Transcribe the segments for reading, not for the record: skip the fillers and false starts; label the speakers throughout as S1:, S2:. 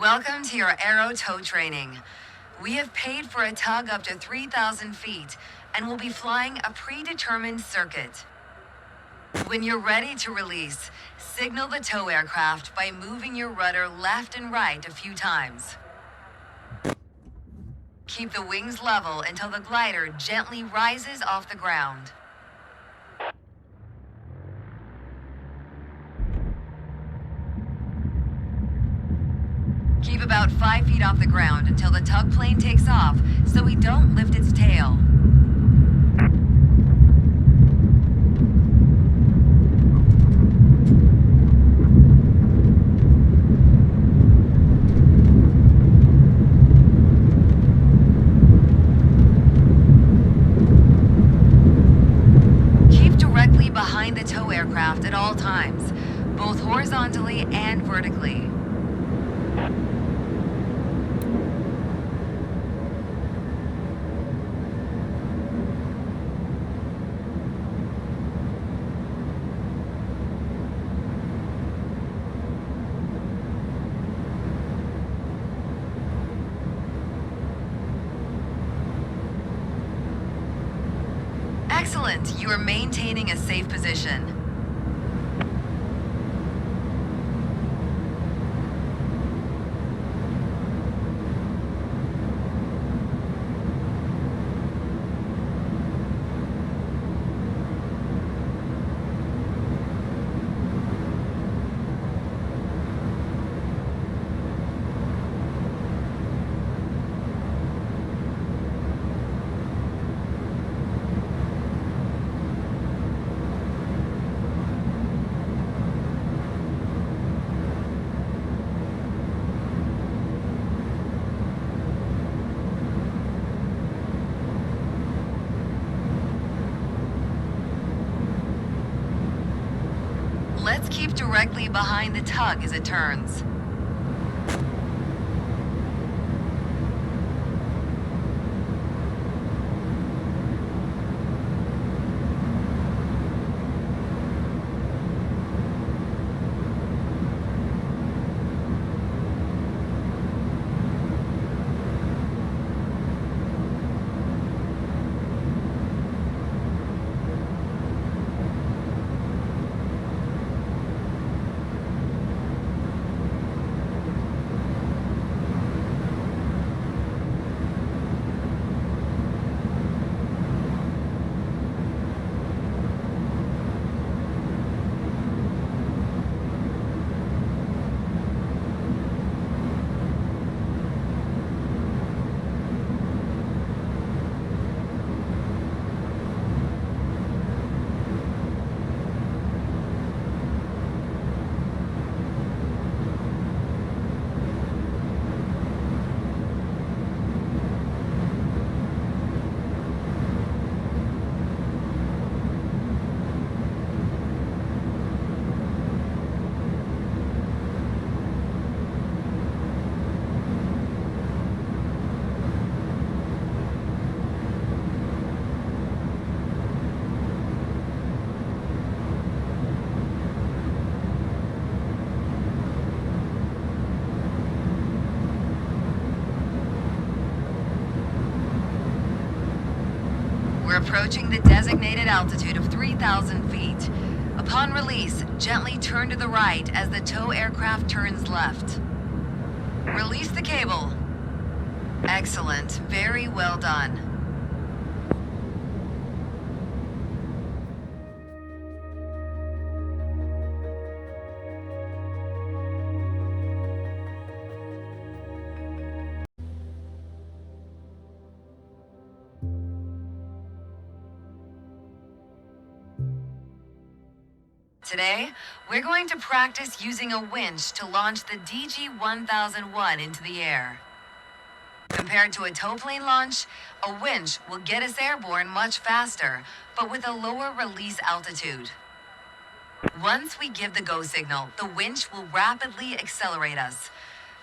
S1: Welcome to your Aerotow training. We have paid for a tug up to 3,000 feet and will be flying a predetermined circuit. When you're ready to release, signal the tow aircraft by moving your rudder left and right a few times. Keep the wings level until the glider gently rises off the ground. Keep about 5 feet off the ground until the tug plane takes off so we don't lift its tail. Keep directly behind the tow aircraft at all times, both horizontally and vertically. Excellent. You are maintaining a safe position. Let's keep directly behind the tug as it turns. We're approaching the designated altitude of 3,000 feet. Upon release, gently turn to the right as the tow aircraft turns left. Release the cable. Excellent. Very well done. Today, we're going to practice using a winch to launch the DG-1001 into the air. Compared to a tow plane launch, a winch will get us airborne much faster, but with a lower release altitude. Once we give the go signal, the winch will rapidly accelerate us.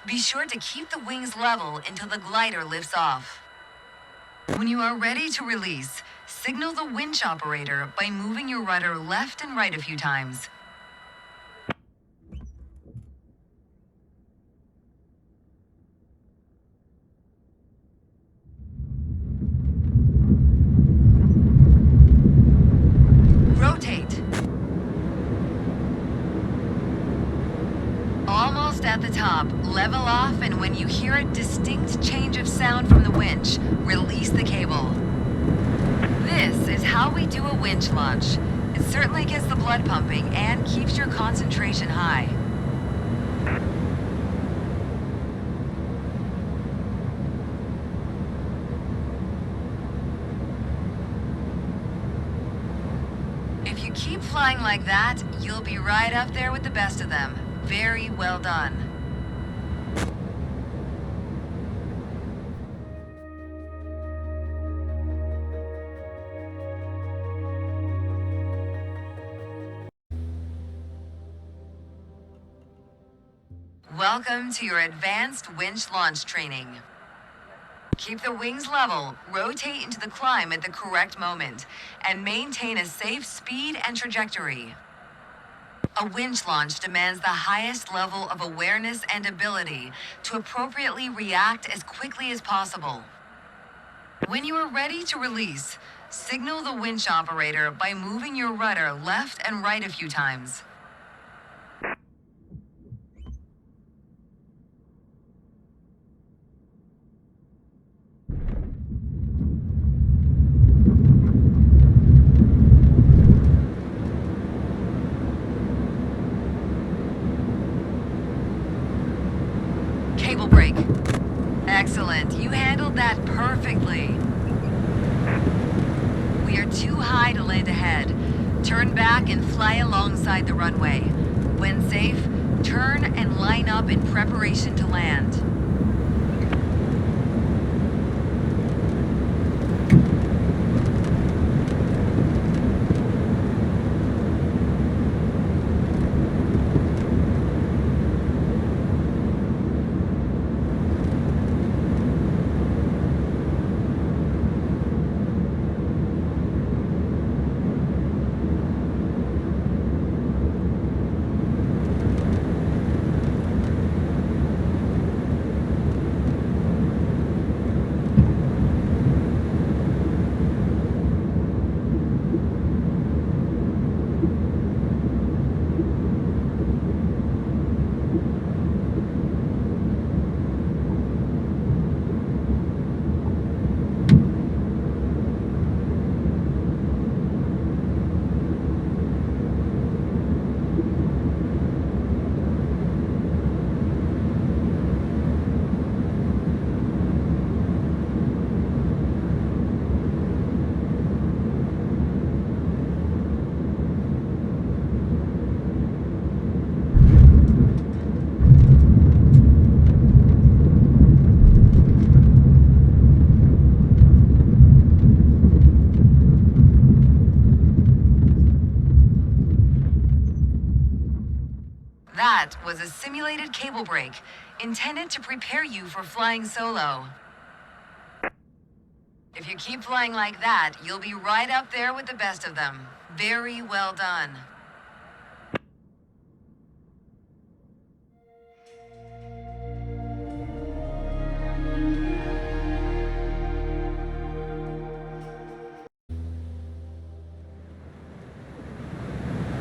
S1: Be sure to keep the wings level until the glider lifts off. When you are ready to release, signal the winch operator by moving your rudder left and right a few times. almost at the top, level off, and when you hear a distinct change of sound from the winch, release the cable. This is how we do a winch launch. It certainly gets the blood pumping and keeps your concentration high. If you keep flying like that, you'll be right up there with the best of them. Very well done. Welcome to your advanced winch launch training. Keep the wings level, rotate into the climb at the correct moment, and maintain a safe speed and trajectory. A winch launch demands the highest level of awareness and ability to appropriately react as quickly as possible. When you are ready to release, signal the winch operator by moving your rudder left and right a few times. Cable brake. Excellent. You handled that perfectly. We are too high to land ahead. Turn back and fly alongside the runway. When safe, turn and line up in preparation to land. That was a simulated cable brake, intended to prepare you for flying solo. If you keep flying like that, you'll be right up there with the best of them. Very well done.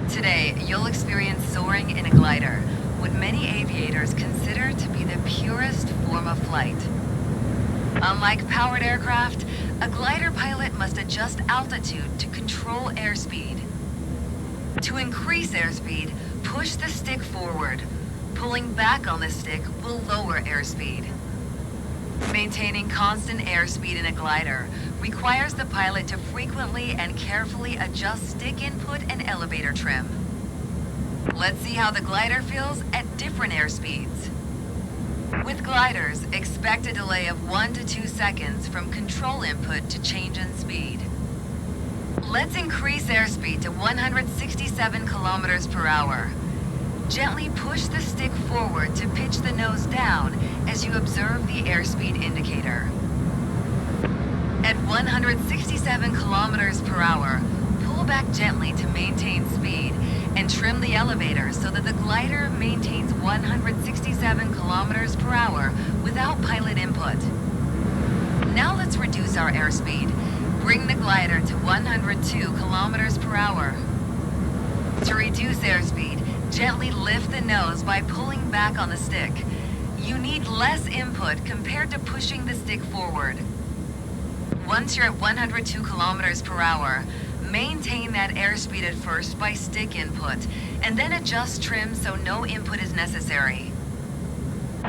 S1: Today, you'll experience soaring in a glider, what many aviators consider to be the purest form of flight. Unlike powered aircraft, a glider pilot must adjust altitude to control airspeed. To increase airspeed, push the stick forward. Pulling back on the stick will lower airspeed. Maintaining constant airspeed in a glider requires the pilot to frequently and carefully adjust stick input and elevator trim. Let's see how the glider feels at different airspeeds. With gliders, expect a delay of 1 to 2 seconds from control input to change in speed. Let's increase airspeed to 167 kilometers per hour. Gently push the stick forward to pitch the nose down as you observe the airspeed indicator. At 167 kilometers per hour, pull back gently to maintain speed and trim the elevator so that the glider maintains 167 kilometers per hour without pilot input. Now let's reduce our airspeed. Bring the glider to 102 kilometers per hour. To reduce airspeed, Gently lift the nose by pulling back on the stick. You need less input compared to pushing the stick forward. Once you're at 102 kilometers per hour, maintain that airspeed at first by stick input, and then adjust trim so no input is necessary.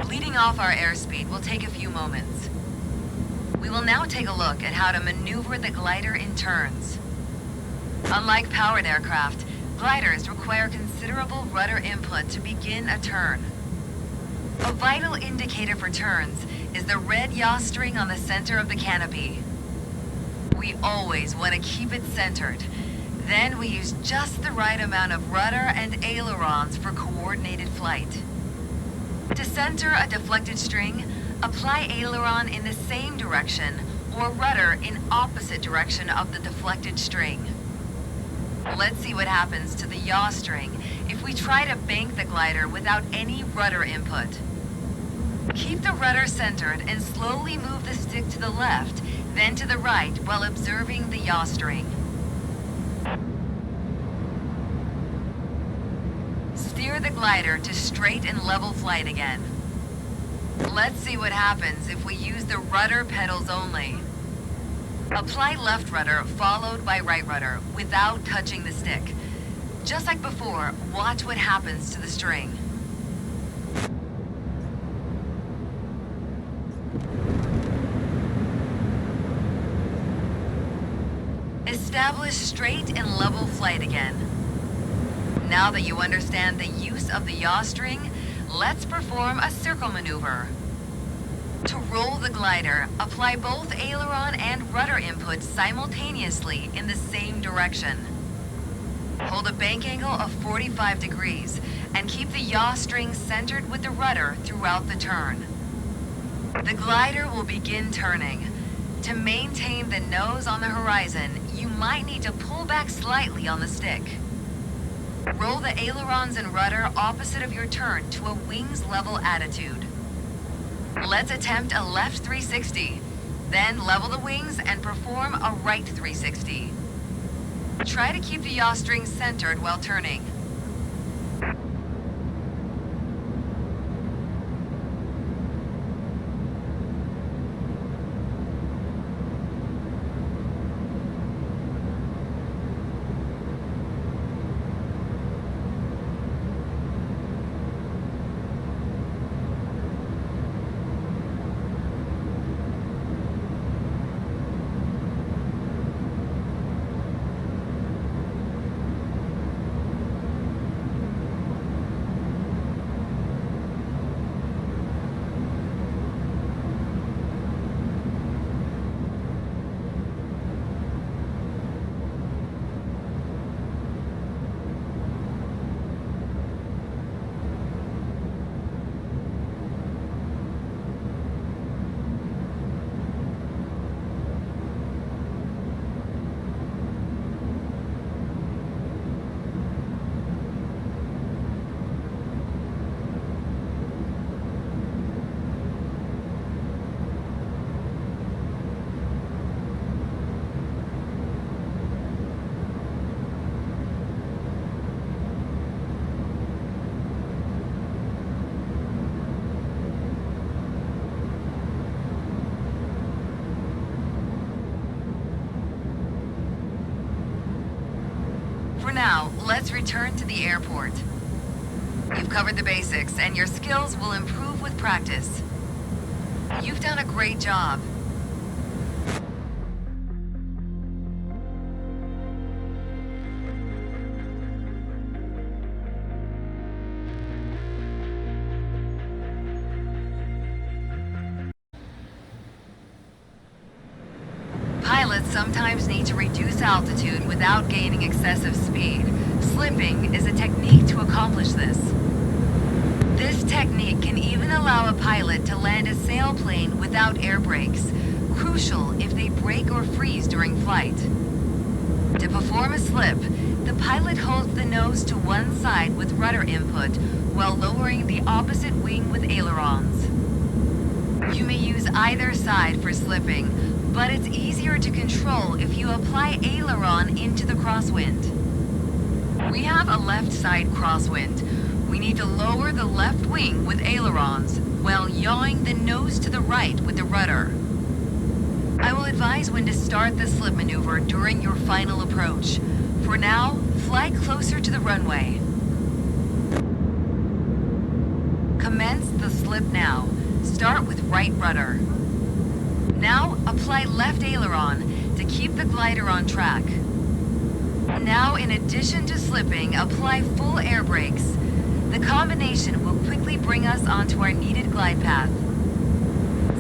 S1: Leading off our airspeed will take a few moments. We will now take a look at how to maneuver the glider in turns. Unlike powered aircraft, gliders require considerable rudder input to begin a turn. A vital indicator for turns is the red yaw string on the center of the canopy. We always want to keep it centered. Then we use just the right amount of rudder and ailerons for coordinated flight. To center a deflected string, apply aileron in the same direction or rudder in opposite direction of the deflected string. Let's see what happens to the yaw string if we try to bank the glider without any rudder input. Keep the rudder centered and slowly move the stick to the left, then to the right while observing the yaw string. Steer the glider to straight and level flight again. Let's see what happens if we use the rudder pedals only. Apply left rudder followed by right rudder without touching the stick. Just like before, watch what happens to the string. Establish straight and level flight again. Now that you understand the use of the yaw string, let's perform a circle maneuver. To roll the glider, apply both aileron and rudder inputs simultaneously in the same direction. Hold a bank angle of 45 degrees and keep the yaw string centered with the rudder throughout the turn. The glider will begin turning. To maintain the nose on the horizon, you might need to pull back slightly on the stick. Roll the ailerons and rudder opposite of your turn to a wings level attitude. Let's attempt a left 360, then level the wings and perform a right 360. Try to keep the yaw string centered while turning. For now, let's return to the airport. You've covered the basics, and your skills will improve with practice. You've done a great job. Pilots sometimes need to reduce altitude without gaining excessive speed. Slipping is a technique to accomplish this. This technique can even allow a pilot to land a sailplane without air brakes, crucial if they brake or freeze during flight. To perform a slip, the pilot holds the nose to one side with rudder input while lowering the opposite wing with ailerons. You may use either side for slipping, but it's easier to control if you apply aileron into the crosswind. We have a left side crosswind, We need to lower the left wing with ailerons while yawing the nose to the right with the rudder. I will advise when to start the slip maneuver during your final approach. For now, fly closer to the runway. Commence the slip now. Start with right rudder. Now, apply left aileron to keep the glider on track. Now, in addition to slipping, apply full air brakes. The combination will quickly bring us onto our needed glide path.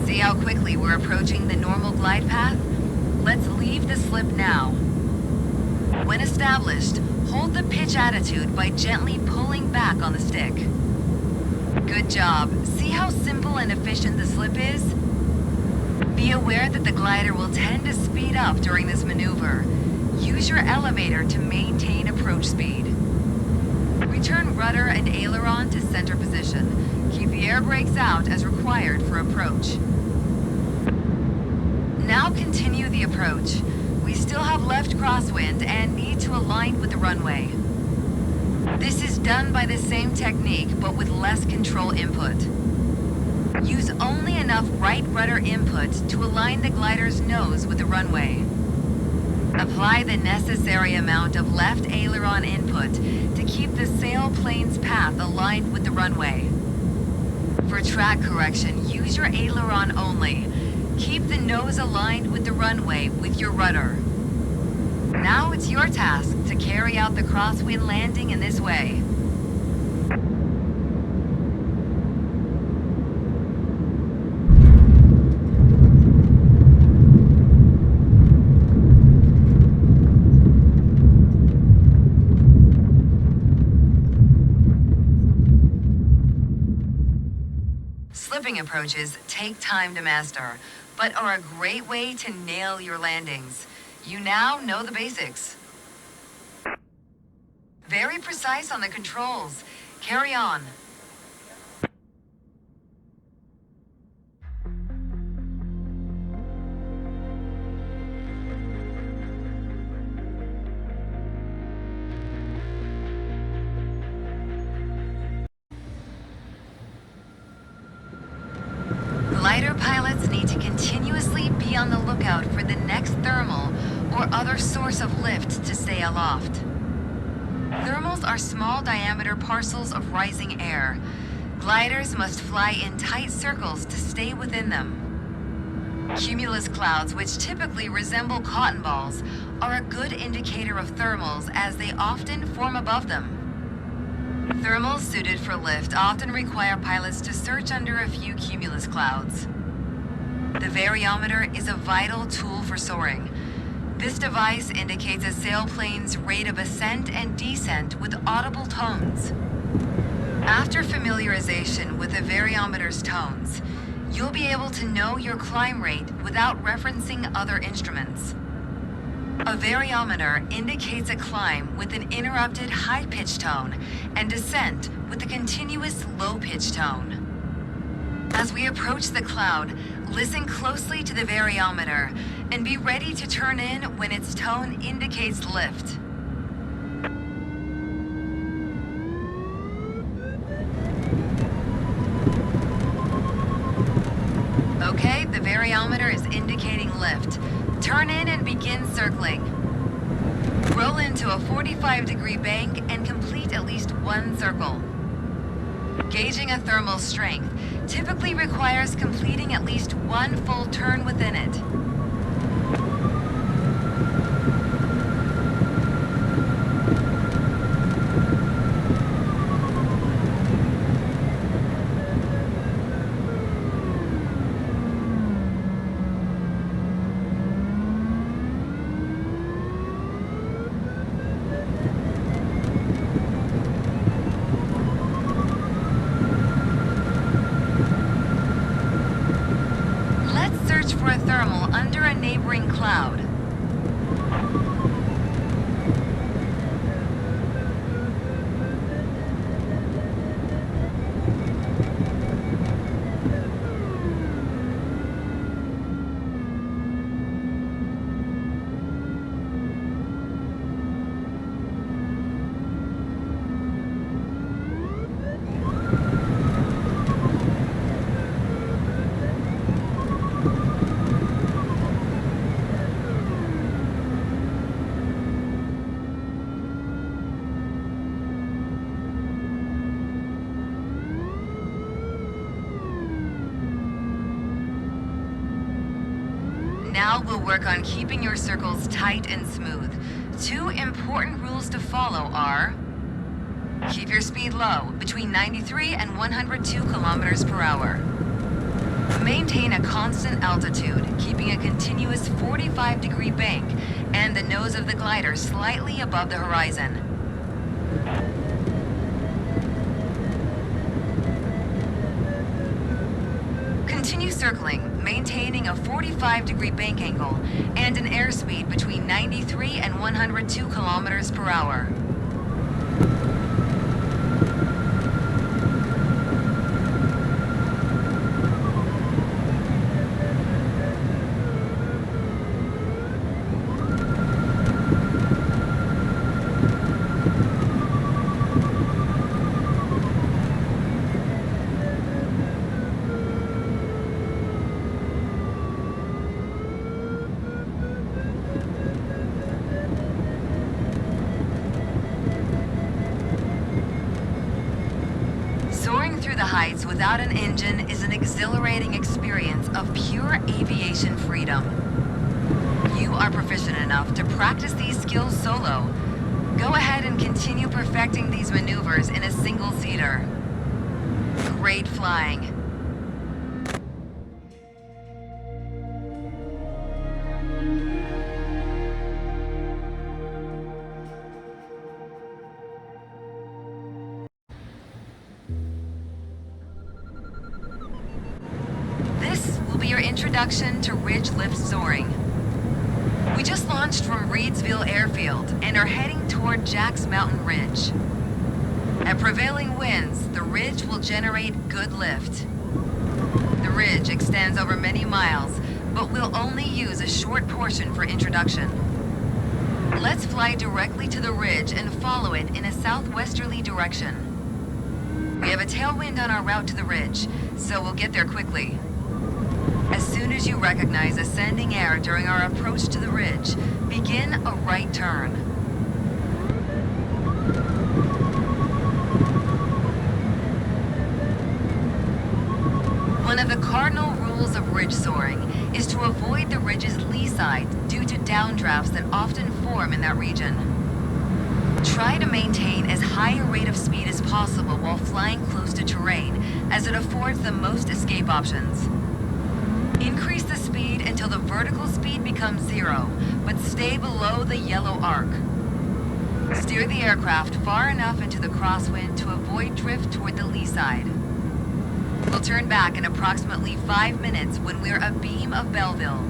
S1: See how quickly we're approaching the normal glide path? Let's leave the slip now. When established, hold the pitch attitude by gently pulling back on the stick. Good job. See how simple and efficient the slip is? Be aware that the glider will tend to speed up during this maneuver. Use your elevator to maintain approach speed. Return rudder and aileron to center position. Keep the air brakes out as required for approach. Now continue the approach. We still have left crosswind and need to align with the runway. This is done by the same technique but with less control input. Use only enough right rudder input to align the glider's nose with the runway. Apply the necessary amount of left aileron input to keep the sailplane's path aligned with the runway. For track correction, use your aileron only. Keep the nose aligned with the runway with your rudder. Now it's your task to carry out the crosswind landing in this way. Slipping approaches take time to master, but are a great way to nail your landings. You now know the basics. Very precise on the controls. Carry on. Glider pilots need to continuously be on the lookout for the next thermal or other source of lift to stay aloft. Thermals are small diameter parcels of rising air. Gliders must fly in tight circles to stay within them. Cumulus clouds, which typically resemble cotton balls, are a good indicator of thermals as they often form above them. Thermals suited for lift often require pilots to search under a few cumulus clouds. The variometer is a vital tool for soaring. This device indicates a sailplane's rate of ascent and descent with audible tones. After familiarization with the variometer's tones, you'll be able to know your climb rate without referencing other instruments. A variometer indicates a climb with an interrupted high-pitched tone and descent with a continuous low-pitched tone. As we approach the cloud, listen closely to the variometer and be ready to turn in when its tone indicates lift. Okay, the variometer is indicating lift. Turn in and begin circling. Roll into a 45-degree bank and complete at least one circle. Gauging a thermal strength typically requires completing at least one full turn within it. For a thermal under a neighboring cloud. Now we'll work on keeping your circles tight and smooth. Two important rules to follow are: keep your speed low, between 93 and 102 kilometers per hour. Maintain a constant altitude, keeping a continuous 45-degree bank and the nose of the glider slightly above the horizon. Continue circling, maintaining a 45-degree bank angle and an airspeed between 93 and 102 kilometers per hour. Soaring through the heights without an engine is an exhilarating experience of pure aviation freedom. You are proficient enough to practice these skills solo. Go ahead and continue perfecting these maneuvers in a single-seater. Great flying. This will be your introduction to ridge lift soaring. We just launched from Reedsville Airfield and are heading toward Jack's Mountain Ridge. At prevailing winds, the ridge will generate good lift. The ridge extends over many miles, but we'll only use a short portion for introduction. Let's fly directly to the ridge and follow it in a southwesterly direction. We have a tailwind on our route to the ridge, so we'll get there quickly. As soon as you recognize ascending air during our approach to the ridge, begin a right turn. One of the cardinal rules of ridge soaring is to avoid the ridge's lee side due to downdrafts that often form in that region. Try to maintain as high a rate of speed as possible while flying close to terrain, as it affords the most escape options. Increase the speed until the vertical speed becomes 0, but stay below the yellow arc. Steer the aircraft far enough into the crosswind to avoid drift toward the lee side. We'll turn back in approximately 5 minutes when we're abeam of Belleville.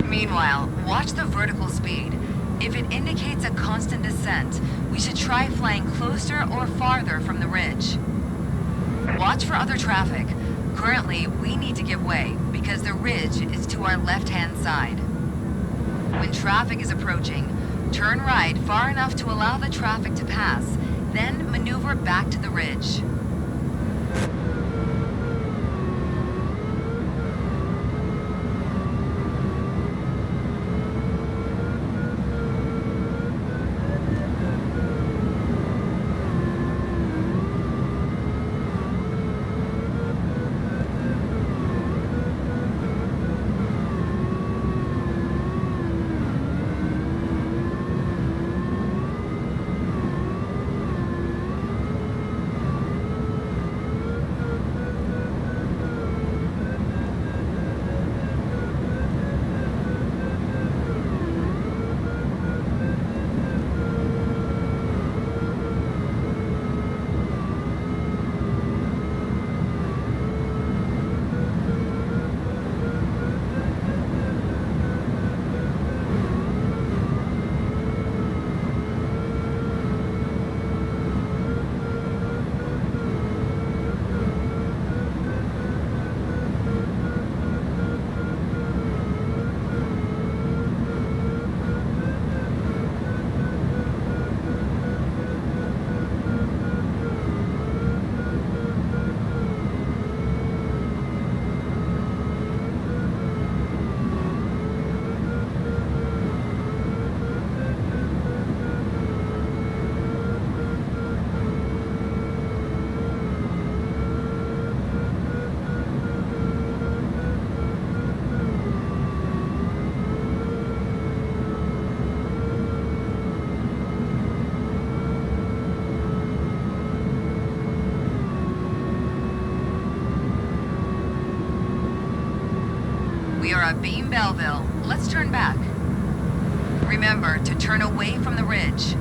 S1: Meanwhile, watch the vertical speed. If it indicates a constant descent, we should try flying closer or farther from the ridge. Watch for other traffic. Currently, we need to give way because the ridge is to our left-hand side. When traffic is approaching, turn right far enough to allow the traffic to pass, then maneuver back to the ridge. at Beam Belleville. Let's turn back. Remember to turn away from the ridge.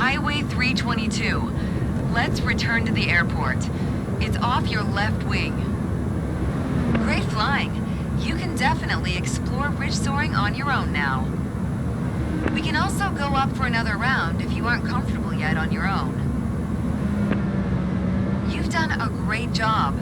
S1: Highway 322. Let's return to the airport. It's off your left wing. Great flying. You can definitely explore ridge soaring on your own now. We can also go up for another round if you aren't comfortable yet on your own. You've done a great job.